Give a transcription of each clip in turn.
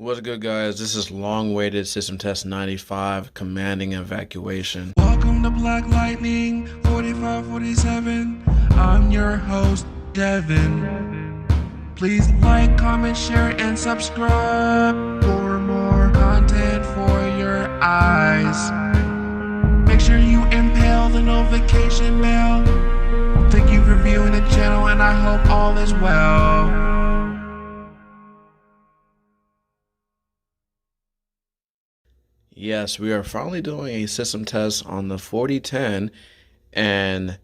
What's good, guys? This is long-awaited System Test 95 commanding evacuation. Welcome to Black Lightning 4547. I'm your host, Devin. Please like, comment, share, and subscribe for more content for your eyes. Make sure you impale the notification bell. Thank you for viewing the channel, and I hope all is well. Yes, we are finally doing a system test on the 4010, and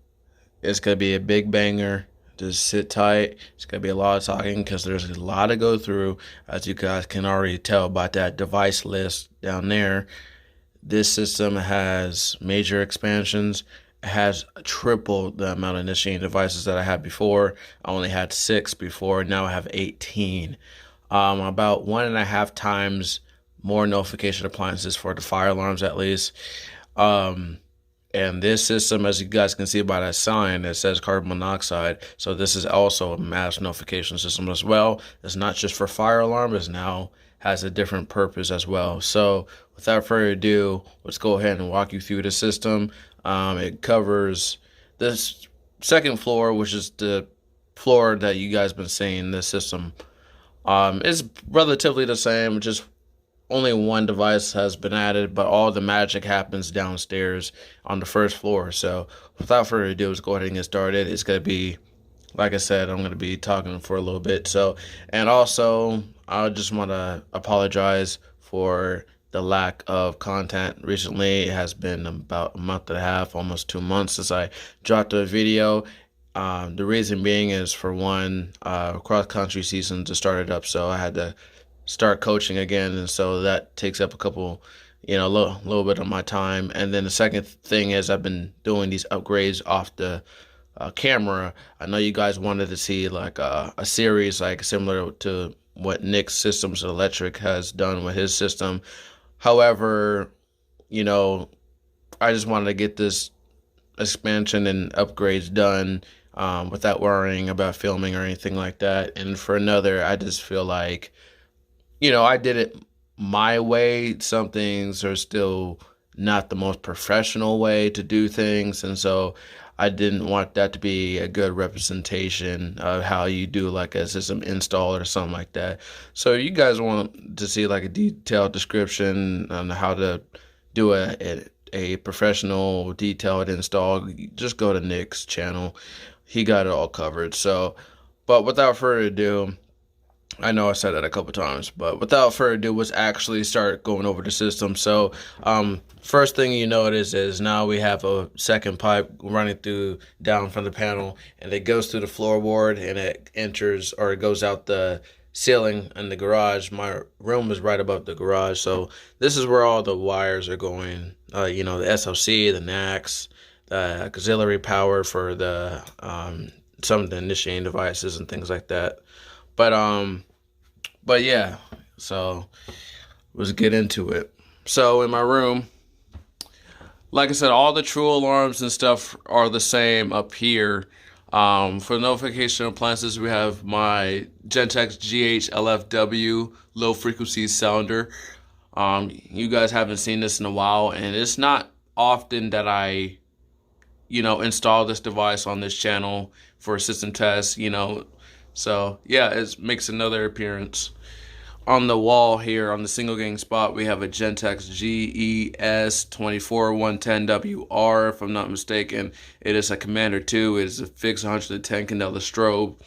it's going to be a big banger. Just sit tight. It's going to be a lot of talking because there's a lot to go through, as you guys can already tell by that device list down there. This system has major expansions. It has triple the amount of initiating devices that I had before. I only had 6 before. Now I have 18. About 1.5 times more notification appliances for the fire alarms, at least. And this system, as you guys can see by that sign, it says carbon monoxide. So this is also a mass notification system as well. It's not just for fire alarm. It now has a different purpose as well. So without further ado, let's go ahead and walk you through the system. It covers this second floor, which is the floor that you guys been seeing. This system is relatively the same, just only one device has been added, but all the magic happens downstairs on the first floor. So without further ado, let's go ahead and get started. It's going to be, like I said, I'm going to be talking for a little bit. So, and also, I just want to apologize for the lack of content recently. It has been about a month and a half, almost 2 months since I dropped a video. The reason being is, for one, cross-country season just started up, so I had to start coaching again, and so that takes up a couple, a little bit of my time. And then the second thing is, I've been doing these upgrades off the camera. I know you guys wanted to see like a series like similar to what Nick's Systems Electric has done with his system. However, I just wanted to get this expansion and upgrades done without worrying about filming or anything like that. And for another, I just feel like, I did it my way. Some things are still not the most professional way to do things, and so I didn't want that to be a good representation of how you do like a system install or something like that. So you guys want to see like a detailed description on how to do a professional detailed install, just go to Nick's channel. He got it all covered. So, but without further ado, I know I said that a couple times, but without further ado, let's actually start going over the system. So, first thing you notice is now we have a second pipe running down from the panel, and it goes through the floorboard, and it enters, or it goes out the ceiling in the garage. My room is right above the garage, so this is where all the wires are going. The SLC, the NACs, the auxiliary power for the some of the initiating devices and things like that. But yeah, so let's get into it. So in my room, like I said, all the true alarms and stuff are the same up here. For notification appliances, we have my Gentex GH-LFW low frequency sounder. You guys haven't seen this in a while, and it's not often that I, install this device on this channel for a system test, So yeah, it makes another appearance. On the wall here, on the single gang spot, we have a Gentex GES24110WR, if I'm not mistaken. It is a Commander 2. It is a fixed 110 candela strobe.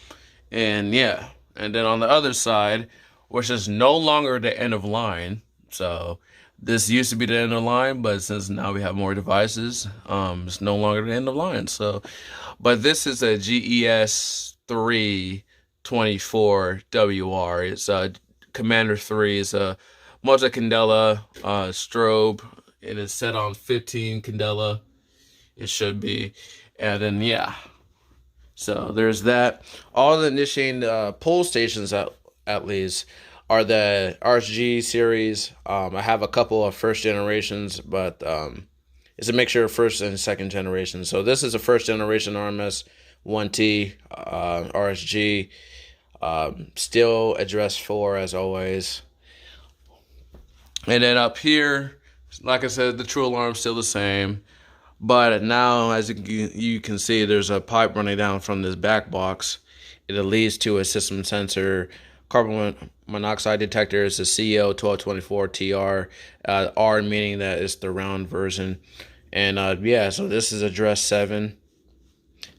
And yeah, and then on the other side, which is no longer the end of line. So this used to be the end of line, but since now we have more devices, it's no longer the end of line. So, but this is a GES324WR. It's a Commander 3 is a multi-candela strobe. It is set on 15 candela. It should be. And then, yeah. So there's that. All the initiating pull stations, at least, are the RSG series. I have a couple of first generations, but it's a mixture of first and second generation. So this is a first generation RMS 1T RSG. Still address 4 as always. And then up here, like I said, the true alarm's still the same. But now, as you can see, there's a pipe running down from this back box. It leads to a system sensor carbon monoxide detector. It's a CO1224TR, R meaning that it's the round version. And yeah, so this is address 7.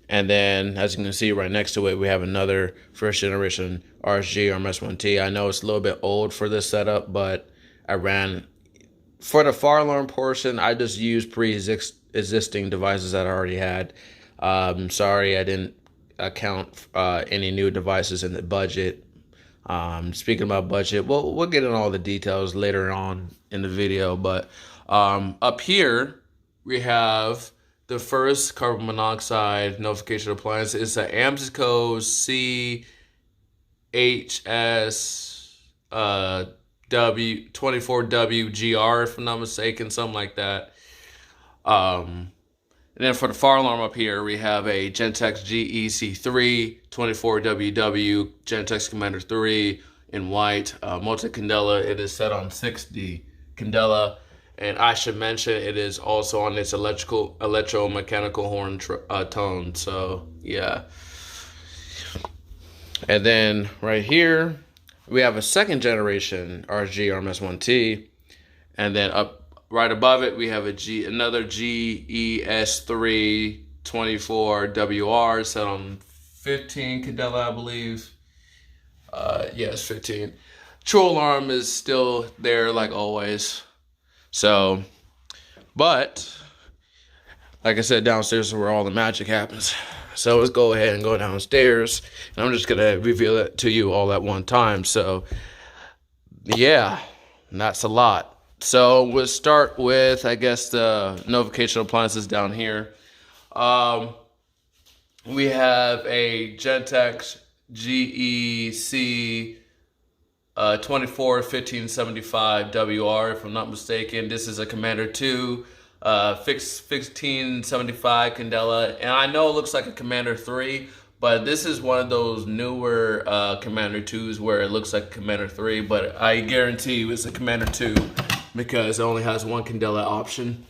And then, as you can see right next to it, we have another first generation RSG RMS1T. I know it's a little bit old for this setup, but I ran for the fire alarm portion. I just used pre-existing devices that I already had. Sorry, I didn't account any new devices in the budget. Speaking about budget, we'll get into all the details later on in the video. But up here we have the first carbon monoxide notification appliance. It's an AMSCO CHS W24WGR, if I'm not mistaken, something like that. And then for the fire alarm up here, we have a Gentex GEC3 24WW Gentex Commander 3 in white, multi-candela. It is set on 6D candela. And I should mention it is also on its electromechanical horn tone. So, yeah. And then right here, we have a second generation RSG RMS1T. And then up right above it, we have another GES3 24WR set on 15 candela, I believe. Yes, 15. True alarm is still there like always. So, but like I said, downstairs is where all the magic happens. So let's go ahead and go downstairs, and I'm just gonna reveal it to you all at one time. So yeah, that's a lot. So we'll start with, I guess, the notification appliances down here. We have a Gentex GEC 24-1575 WR, if I'm not mistaken. This is a Commander 2 1575 candela, and I know it looks like a Commander 3, but this is one of those newer Commander 2s where it looks like Commander 3, but I guarantee you it's a Commander 2 because it only has one candela option.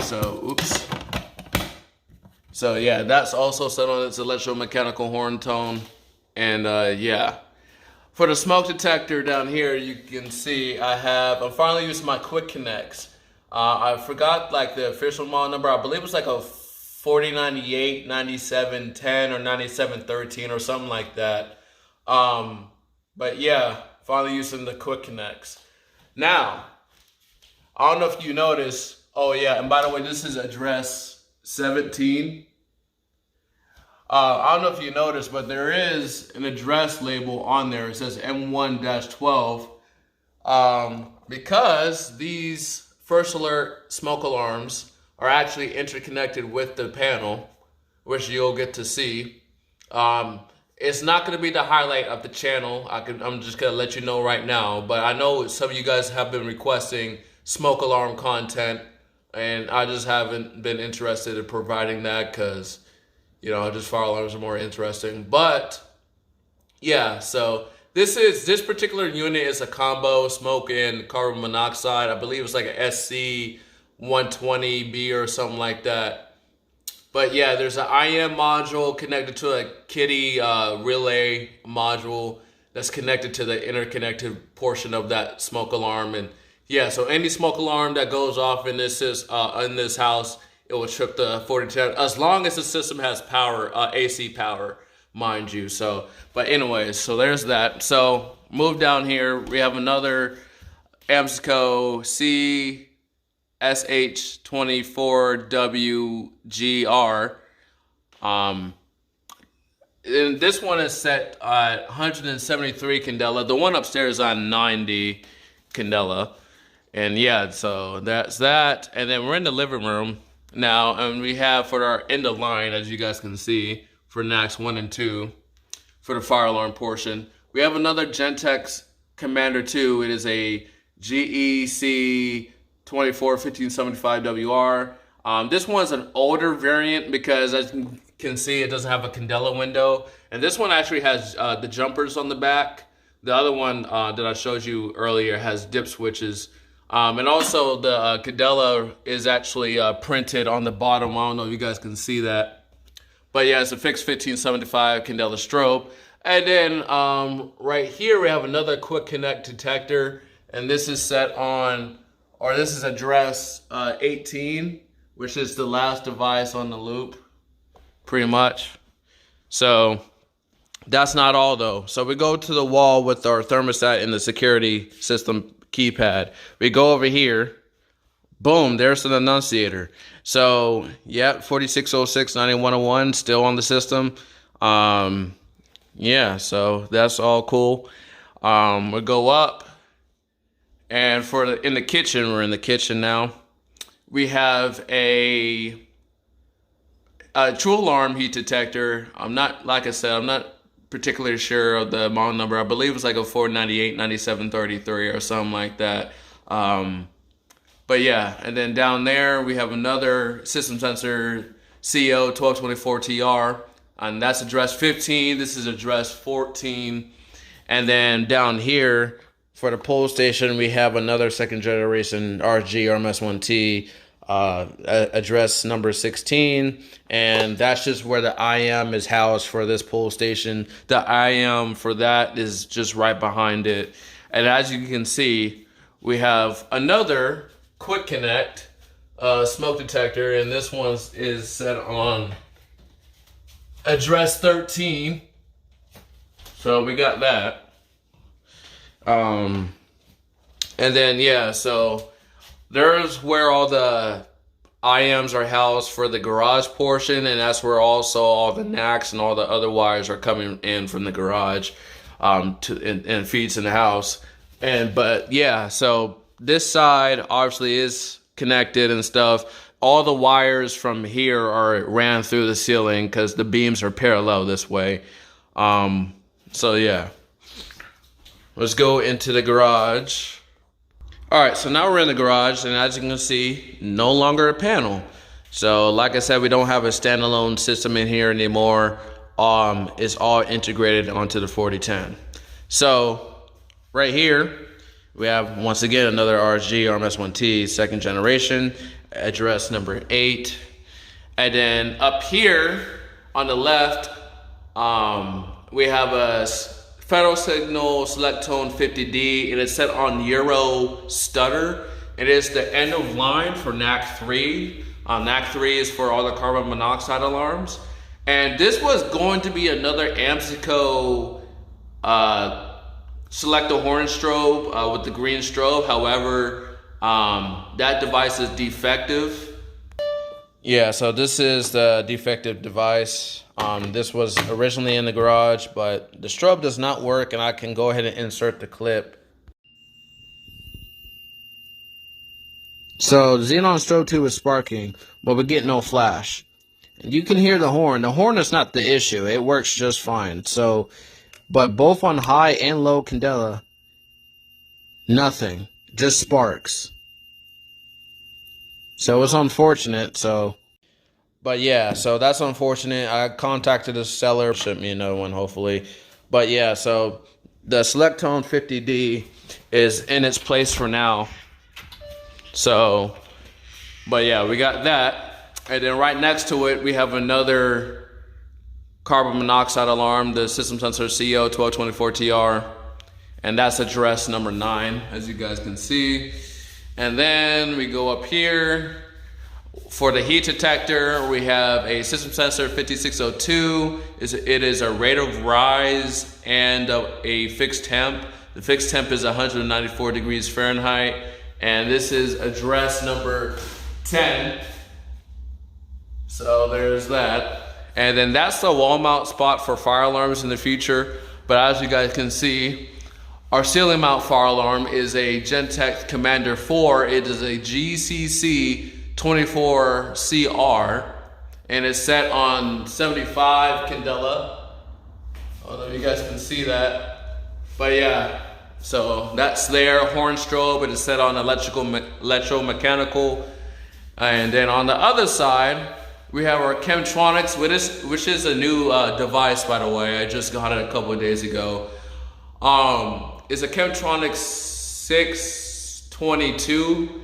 So, oops. So yeah, that's also set on its electromechanical horn tone, and yeah. For the smoke detector down here, you can see I'm finally using my quick connects. I forgot like the official model number. I believe it was like a 4098, 9710, or 9713 or something like that. But yeah, finally using the quick connects. Now, I don't know if you noticed. Oh yeah, and by the way, this is address 17. I don't know if you noticed, but there is an address label on there. It says M1-12 because these first alert smoke alarms are actually interconnected with the panel, which you'll get to see. It's not going to be the highlight of the channel. I'm just going to let you know right now. But I know some of you guys have been requesting smoke alarm content, and I just haven't been interested in providing that because, you know, just fire alarms are more interesting. But yeah, so this particular unit is a combo smoke and carbon monoxide. I believe it's like a SC120B or something like that. But yeah, there's an IM module connected to a Kitty relay module that's connected to the interconnected portion of that smoke alarm. And yeah, so any smoke alarm that goes off in this house, it will trip the 4010 as long as the system has power, AC power, mind you. So, but anyways, so there's that. So move down here. We have another AMSCO CSH24WGR. And this one is set at 173 candela. The one upstairs is on 90 candela. And yeah, so that's that. And then we're in the living room now, and we have for our end of line, as you guys can see, for NACS 1 and 2, for the fire alarm portion, we have another Gentex Commander 2. It is a GEC 24-1575 WR. This one's an older variant because, as you can see, it doesn't have a candela window. And this one actually has the jumpers on the back The other one that I showed you earlier has dip switches. And also the Candela is actually printed on the bottom. I don't know if you guys can see that. But yeah, it's a fixed 1575 Candela strobe. And then right here we have another quick connect detector. And this is set on, or this is address 18, which is the last device on the loop, pretty much. So that's not all though. So we go to the wall with our thermostat and the security system keypad. We go over here. Boom, there's an annunciator. So, yeah, 4606 9101 still on the system. Yeah, so that's all cool. We go up, and in the kitchen, we're in the kitchen now. We have a true alarm heat detector. I'm not particularly sure of the model number. I believe it's like a 498 9733 or something like that. But yeah, and then down there we have another system sensor CO 1224TR, and that's address 15. This is address 14. And then down here for the pole station, we have another second generation RG RMS1T address number 16, and that's just where the IM is housed for this pole station. The IM for that is just right behind it. And as you can see, we have another quick connect smoke detector, and this one is set on address 13. So we got that. And then yeah, so there's where all the IMs are housed for the garage portion, and that's where also all the NACs and all the other wires are coming in from the garage and feeds in the house. But yeah, so this side obviously is connected and stuff. All the wires from here are ran through the ceiling because the beams are parallel this way. So yeah, let's go into the garage. All right, so now we're in the garage, and as you can see, no longer a panel. So like I said, we don't have a standalone system in here anymore. It's all integrated onto the 4010. So right here, we have once again another RSG RMS1T second generation, address number 8. And then up here on the left, we have a Federal Signal Select Tone 50D, and it's set on Euro Stutter. It is the end of line for NAC 3. NAC 3 is for all the carbon monoxide alarms. And this was going to be another AMSICO Select a Horn strobe with the green strobe. However, that device is defective. Yeah, so this is the defective device. This was originally in the garage, but the strobe does not work, and I can go ahead and insert the clip. So the Xenon strobe 2 is sparking, but we get no flash. And you can hear the horn. The horn is not the issue. It works just fine. So, but both on high and low candela, nothing. Just sparks. So it's unfortunate, but yeah, so that's unfortunate. I contacted the seller, sent me another one hopefully. But yeah, so the Select Tone 50D is in its place for now. So, but yeah, we got that. And then right next to it, we have another carbon monoxide alarm, the system sensor CO 1224TR. And that's address number 9, as you guys can see. And then we go up here. For the heat detector, we have a system sensor 5602. It is a rate of rise and a fixed temp. The fixed temp is 194 degrees Fahrenheit. And this is address number 10. So there's that. And then that's the wall mount spot for fire alarms in the future. But as you guys can see, our ceiling mount fire alarm is a Gentex Commander 4. It is a GCC 24CR, and it's set on 75 candela. I don't know if you guys can see that, but yeah, so that's there. Horn strobe, it is set on electromechanical. And then on the other side, we have our Chemtronics, which is a new device, by the way. I just got it a couple of days ago. It's a Chemtronic 622.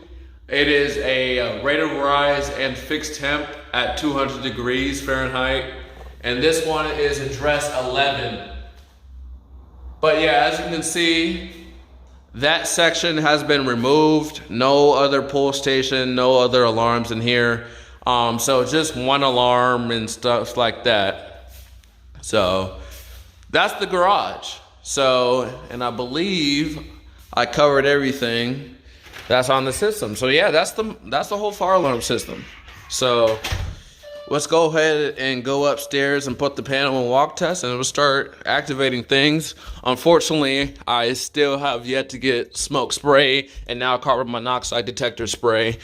It is a rate of rise and fixed temp at 200 degrees Fahrenheit. And this one is address 11. But yeah, as you can see, that section has been removed. No other pull station, no other alarms in here. So just one alarm and stuff like that. So that's the garage. So, and I believe I covered everything that's on the system. So yeah, that's the whole fire alarm system. So let's go ahead and go upstairs and put the panel in Walktest, and we'll start activating things. Unfortunately, I still have yet to get smoke spray and now carbon monoxide detector spray.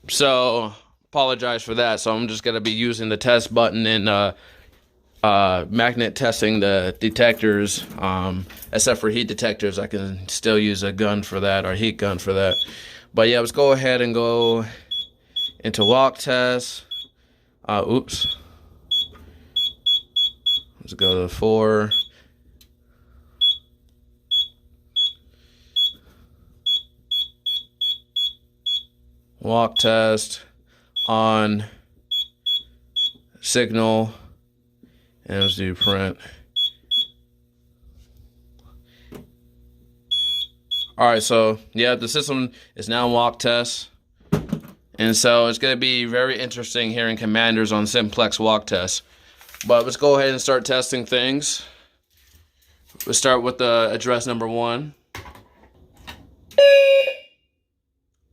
So apologize for that. So I'm just gonna be using the test button and magnet testing the detectors. Except for heat detectors, I can still use a gun for that, or a heat gun for that. But yeah, let's go ahead and go into Walktest. Oops. Let's go to 4. Walktest on signal, and let's do print. All right, so yeah, the system is now in Walktest. And so it's going to be very interesting hearing commanders on simplex Walktest. But let's go ahead and start testing things. We'll start with the address number 1.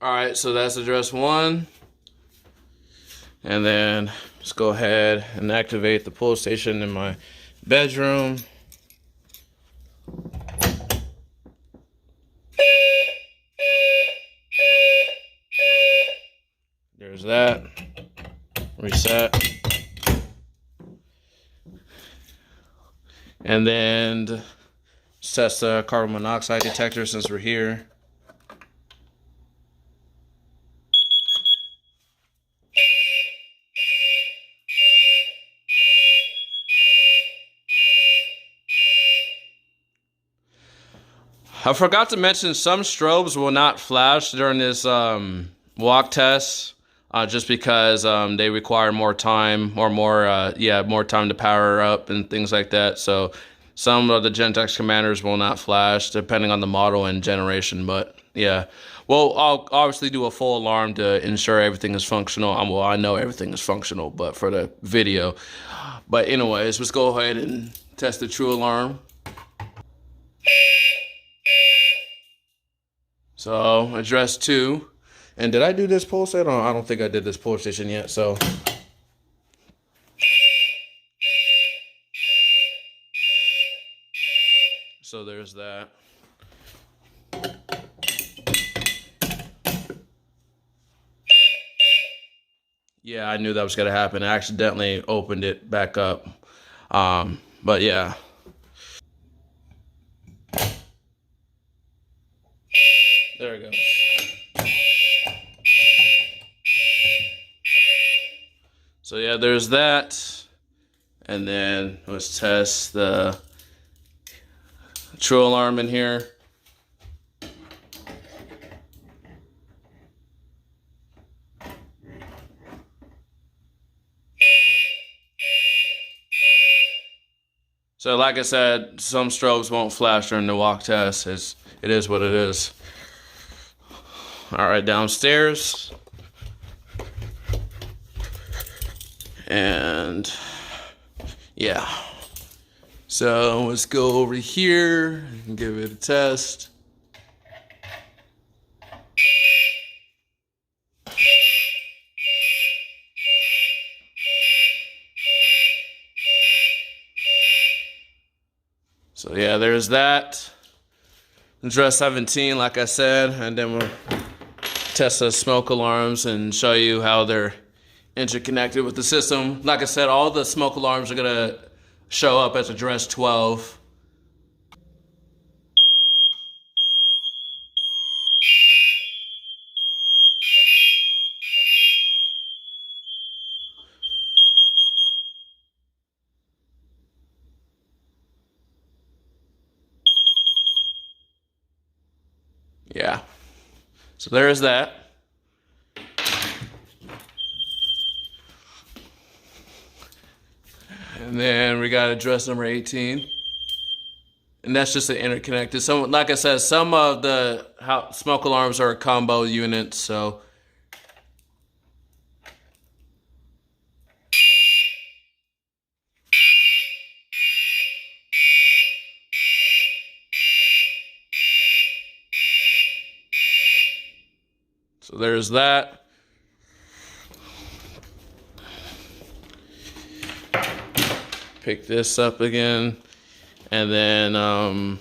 All right, so that's address 1. And then let's go ahead and activate the pull station in my bedroom. There's that. Reset. And then let's test the carbon monoxide detector since we're here. I forgot to mention some strobes will not flash during this walk test, just because they require more time or more time to power up and things like that. So some of the Gentex commanders will not flash depending on the model and generation. But yeah, well, I'll obviously do a full alarm to ensure everything is functional. Well, I know everything is functional, but for the video. But anyways, let's go ahead and test the true alarm. So address 2. And did I do this pull station? I don't think I did this pull station yet. So there's that. Yeah, I knew that was gonna happen. I accidentally opened it back up. But yeah. There it goes. So yeah, there's that. And then let's test the true alarm in here. So like I said, some strobes won't flash during the walk test. It is what it is. All right, downstairs. And yeah. So let's go over here and give it a test. So yeah, there's that. Address 17, like I said, and then we'll test the smoke alarms and show you how they're interconnected with the system. Like I said, all the smoke alarms are gonna show up as address 12. Yeah. So there's that. And then we got address number 18. And that's just the interconnected. So, like I said, some of the smoke alarms are combo units. So there's that. Pick this up again. And then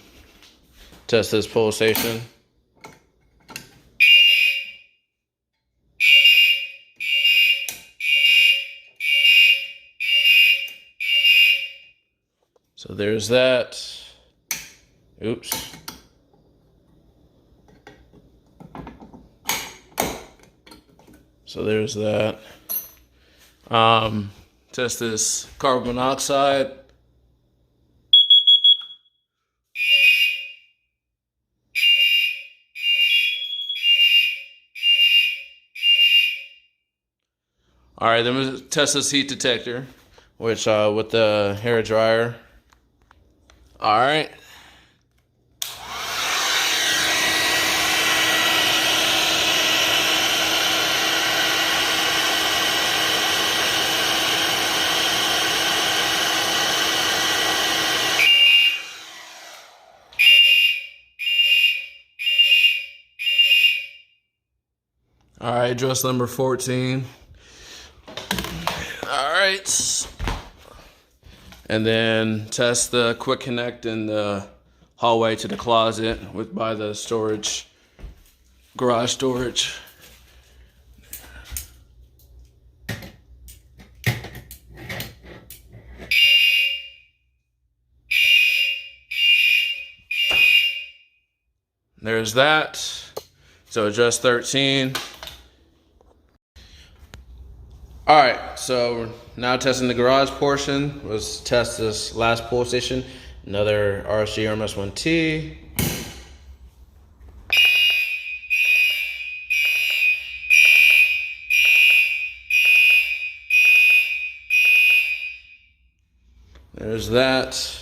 test this pulsation. So there's that. Oops. So there's that. Test this carbon monoxide. All right, then we'll test this heat detector, which with the hair dryer. All right. All right, address number 14. All right. And then test the quick connect in the hallway to the closet by the storage, garage storage. There's that. So address 13. All right, so now testing the garage portion. Let's test this last pull station. Another RSG RMS1T. There's that.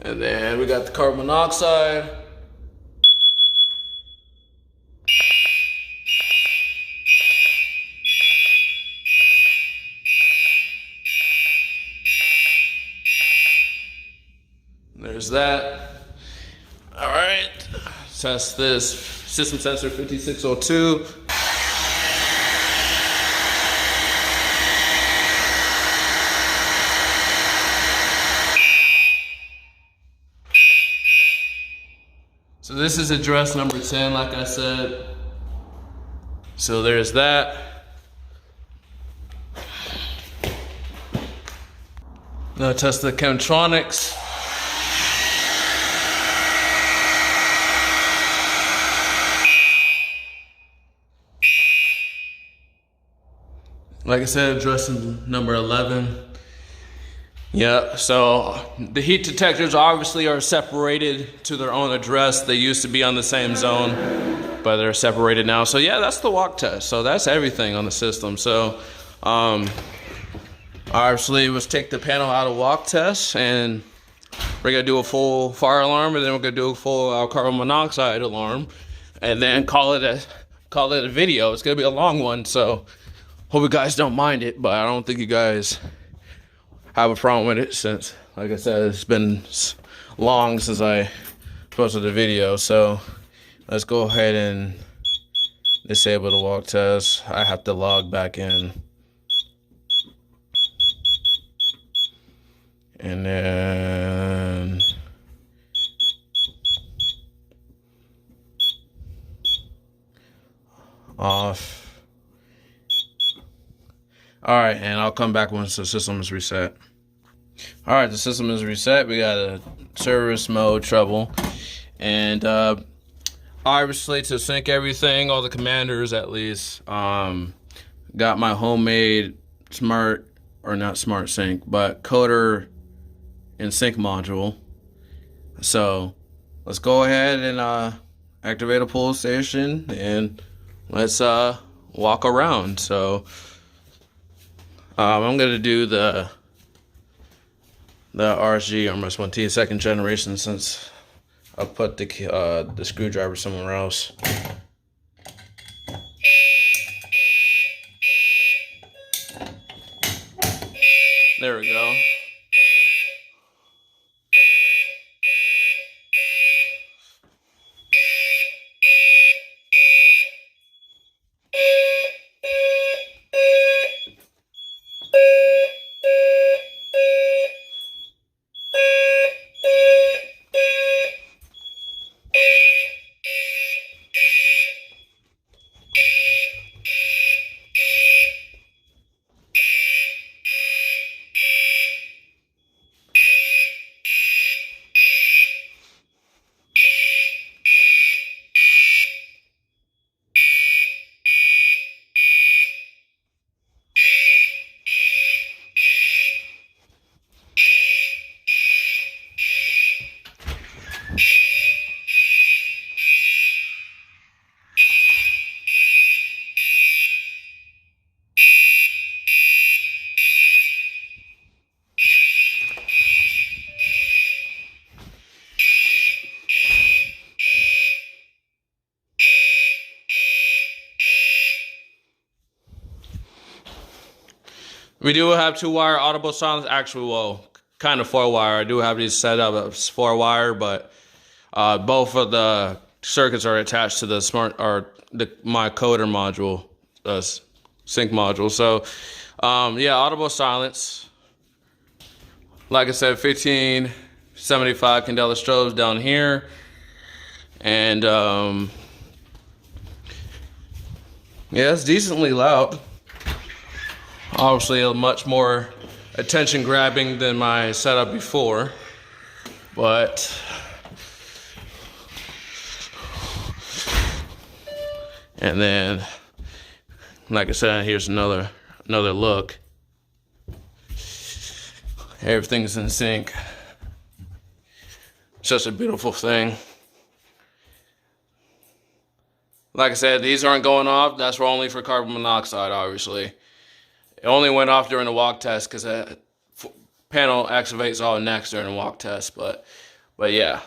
And then we got the carbon monoxide. There's that. All right. Test this system sensor 5602. So this is address number 10, like I said. So there's that. Now test the chemtronics. Like I said, address number 11. Yeah, so the heat detectors obviously are separated to their own address. They used to be on the same zone, but they're separated now. So yeah, that's the walk test. So that's everything on the system. So obviously let's take the panel out of walk test, and we're gonna do a full fire alarm, and then we're gonna do a full carbon monoxide alarm, and then call it a video. It's gonna be a long one, so hope you guys don't mind it, but I don't think you guys have a problem with it, since, like I said, it's been long since I posted the video. So let's go ahead and disable the walk test. I have to log back in. And then off. All right, and I'll come back once the system is reset. All right, the system is reset. We got a service mode trouble, and obviously to sync everything, all the commanders at least, got my homemade smart, or not smart sync, but coder and sync module. So let's go ahead and activate a pull station and let's walk around. So I'm gonna do the RSG RMS1T second generation since I put the screwdriver somewhere else. There we go. We do have 2-wire audible silence. Actually, well, kind of 4-wire. I do have these set up as 4-wire, but both of the circuits are attached to the my coder module, sync module. So, yeah, audible silence. Like I said, 1575 candela strobes down here, and yeah, it's decently loud. Obviously, much more attention grabbing than my setup before, but and then, like I said, here's another look. Everything's in sync. It's just a beautiful thing. Like I said, these aren't going off. That's only for carbon monoxide, obviously. It only went off during the walk test because the panel activates all next during the walk test. But yeah.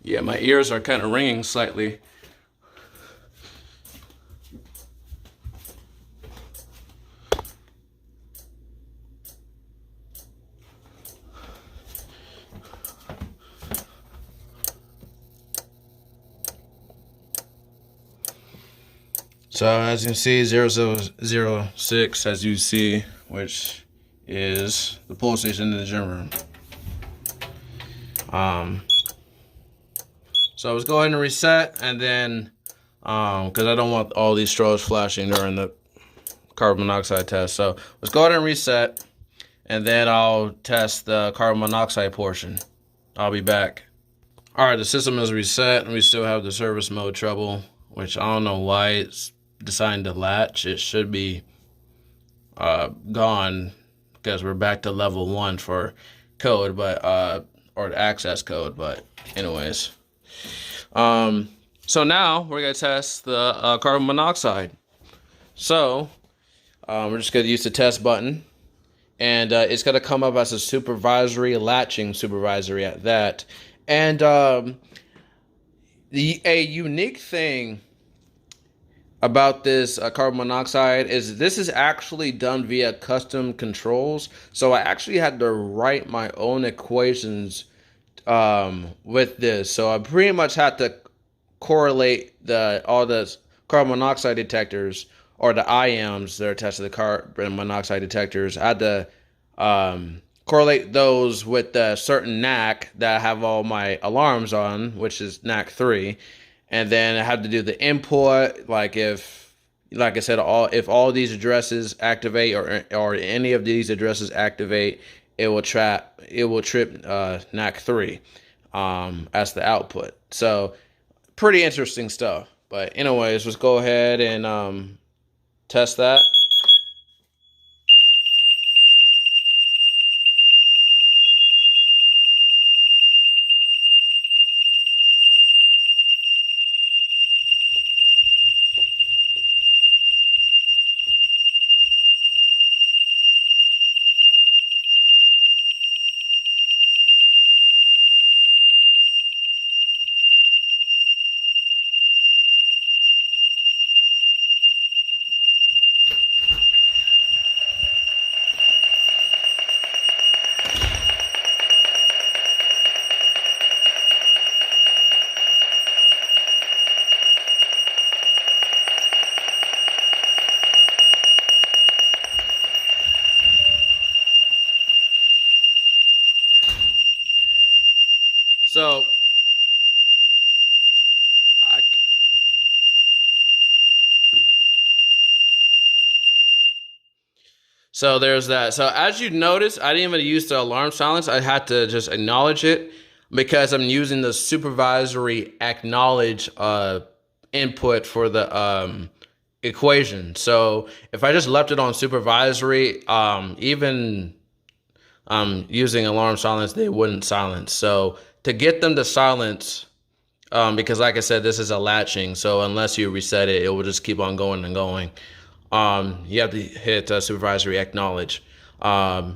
Yeah, my ears are kind of ringing slightly. So as you can see, 0006, as you see, which is the pull station in the gym room. So let's go ahead and reset, and then because I don't want all these strobes flashing during the carbon monoxide test. So let's go ahead and reset, and then I'll test the carbon monoxide portion. I'll be back. All right, the system is reset, and we still have the service mode trouble, which I don't know why it's deciding to latch. It should be gone because we're back to level 1 for code, but or access code. But anyways, so now we're gonna test the carbon monoxide. So we're just gonna use the test button, and it's gonna come up as a supervisory, latching supervisory at that. And a unique thing about this carbon monoxide is this is actually done via custom controls. So I actually had to write my own equations with this. So I pretty much had to correlate all the carbon monoxide detectors, or the IMs that are attached to the carbon monoxide detectors. I had to correlate those with the certain NAC that I have all my alarms on, which is NAC 3. And then I have to do the input, like I said, if all these addresses activate, or any of these addresses activate, it will trip NAC 3 as the output. So pretty interesting stuff. But anyways, let's go ahead and test that. So I, so there's that. So as you notice, I didn't even use the alarm silence. I had to just acknowledge it because I'm using the supervisory acknowledge input for the equation. So if I just left it on supervisory, even using alarm silence, they wouldn't silence. So to get them to silence, because like I said, this is a latching. So unless you reset it, it will just keep on going and going. You have to hit supervisory acknowledge. Now,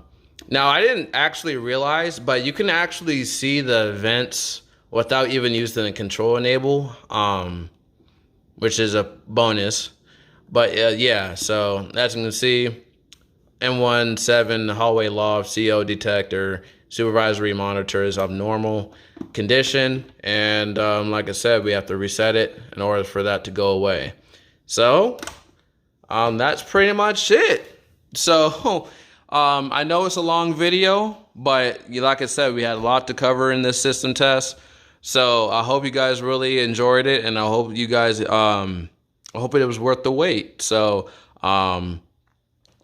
I didn't actually realize, but you can actually see the events without even using the control enable, which is a bonus. But yeah, so as you can see, M17 hallway loft, CO detector, supervisory monitor is of normal condition. And like I said, we have to reset it in order for that to go away. So that's pretty much it. So I know it's a long video, but like I said, we had a lot to cover in this system test. So I hope you guys really enjoyed it, and I hope you guys I hope it was worth the wait. So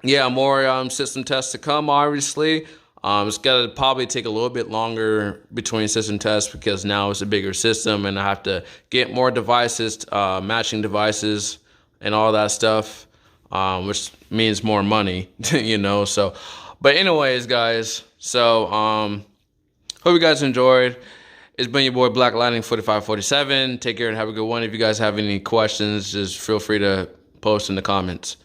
yeah, more system tests to come, obviously. It's got to probably take a little bit longer between system tests because now it's a bigger system and I have to get more devices, matching devices and all that stuff, which means more money, you know. So, but anyways, guys, so hope you guys enjoyed. It's been your boy Black Lightning 4547. Take care and have a good one. If you guys have any questions, just feel free to post in the comments.